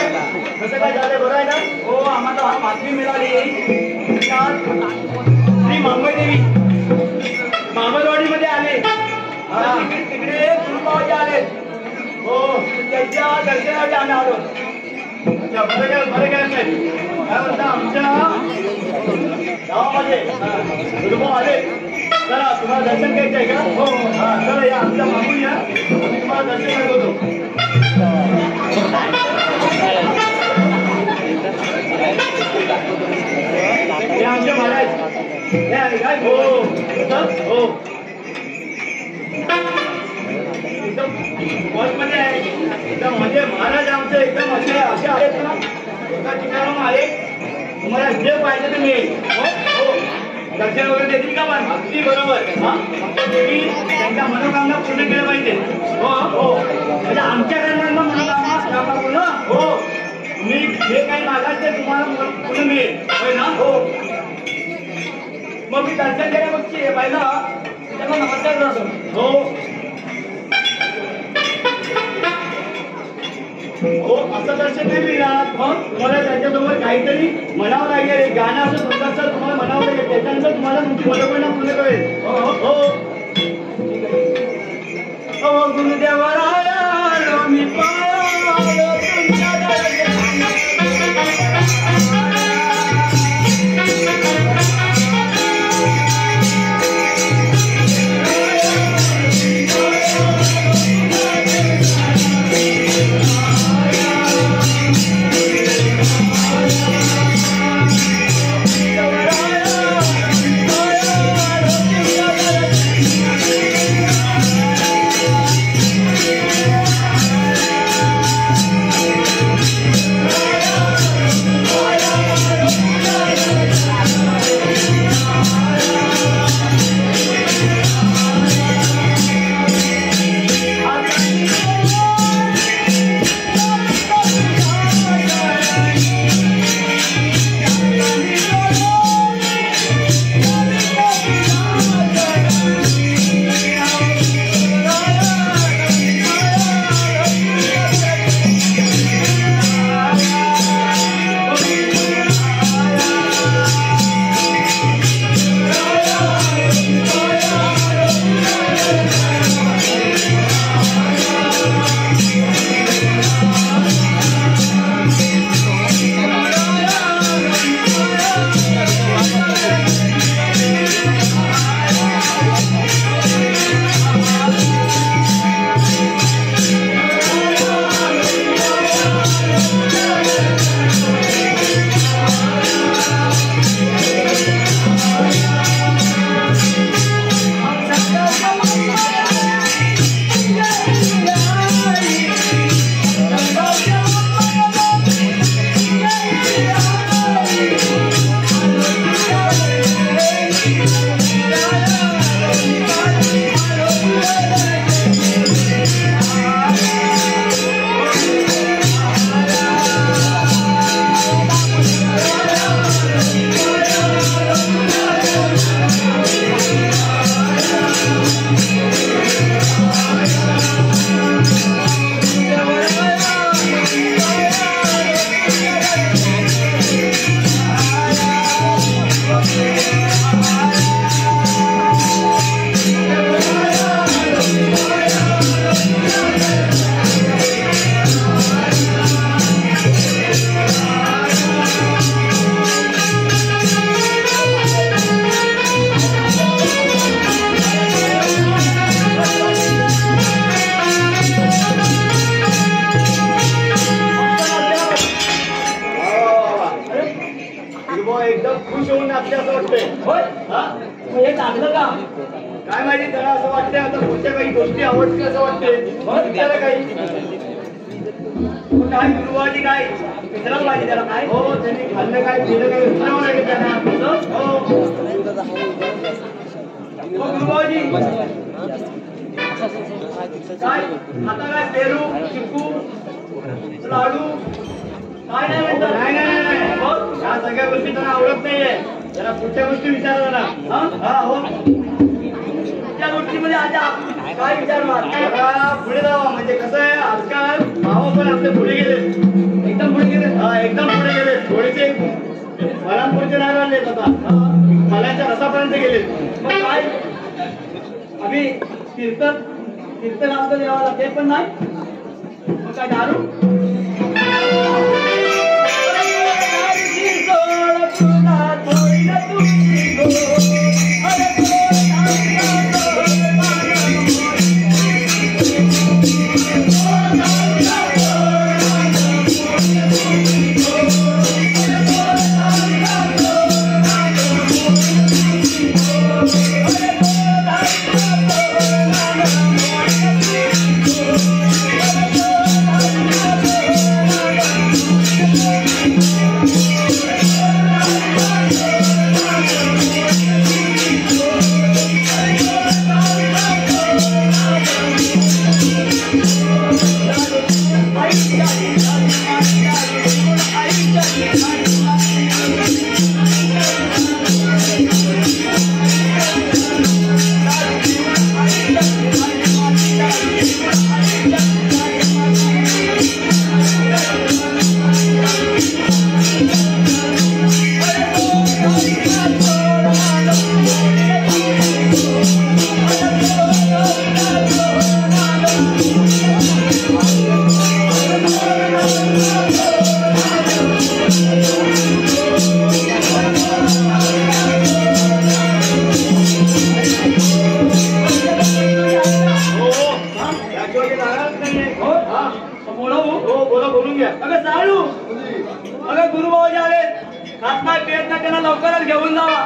कसं काय झालं बरं आहे ना? हो आम्हाला बातमी मिळाली श्री मंगळदेवी मामलवाडीमध्ये आले. तिकडे गुरुबाबाजी आले. हो त्यांच्या दर्शनासाठी आम्ही आलो. बरं काय साहेब काय म्हणता आमच्या गावामध्ये गुरुबाबा आले. चला तुम्हाला दर्शन घ्यायचं आहे का? हो हा चला या आमच्या मागून या तुम्हाला दर्शन करतो. हे आमचे महाराज हे काय हो हो एकदम मध्ये आहे एकदम म्हणजे महाराज आमचे एकदम असे आहेत ना एका ठिकाणाहून आले. तुम्हाला जे पाहिजे ते मिळेल. हो हो दर्शन वगैरे देतील का? पण अगदी बरोबर. हा फक्त देवी त्यांच्या मनोकामना पूर्ण केलं पाहिजे. हो हो म्हणजे आमच्याकडनं मनोकामना पूर्ण हो तुम्ही जे काही मागाल ते तुम्हाला पूर्ण मिळेल. होय ना? हो मग मी दर्शन केल्या बघते पाहिलं त्यांना नमस्कार करतो. हो हो असं दर्शन नाही मिळणार. मग तुम्हाला त्यांच्यासमोर काहीतरी म्हणावं लागेल. एक गाणं असं सुंदरसं तुम्हाला म्हणावं लागेल. त्याच्यानंतर तुम्हाला तुमची मनोकामना पूर्ण कळेल. हो हो हो गुरुदेवराया मी एकदम खुश होऊन नाचते असं वाटतंय. होय हे चांगलं का काय माहिती त्याला असं वाटतंय. आता पुढच्या काही गोष्टी आवडतील असं वाटते. त्याला काही काय गुरुवाजी काय विसरावं लागेल त्याला. काय हो त्यांनी खाल्लं काय पिलं काय विसरावं लागेल त्यांना. हो गुरुबाजी काय आता काय पेरू चिकू लाडू काय नाही म्हणतात. नाही या सगळ्या गोष्टी त्यांना आवडत नाहीये. जरा पुढच्या गोष्टी विचारा ना. हा हो त्या गोष्टीमध्ये आता काय विचारणार पुढे जावा. म्हणजे कसं आहे आजकाल भाव पण आपले पुढे गेले एकदम पुढे बलरामपूरचे नाही राहिले आता मलाच्या रसापर्यंत गेले. मग काय आम्ही कीर्तनाचं देवाला ते पण नाही. मग काय दारू बोलून घ्या. अगं चालू अगं गुरुभाऊ जे आले खात नाही पेट नाही त्यांना लवकरच घेऊन जावा.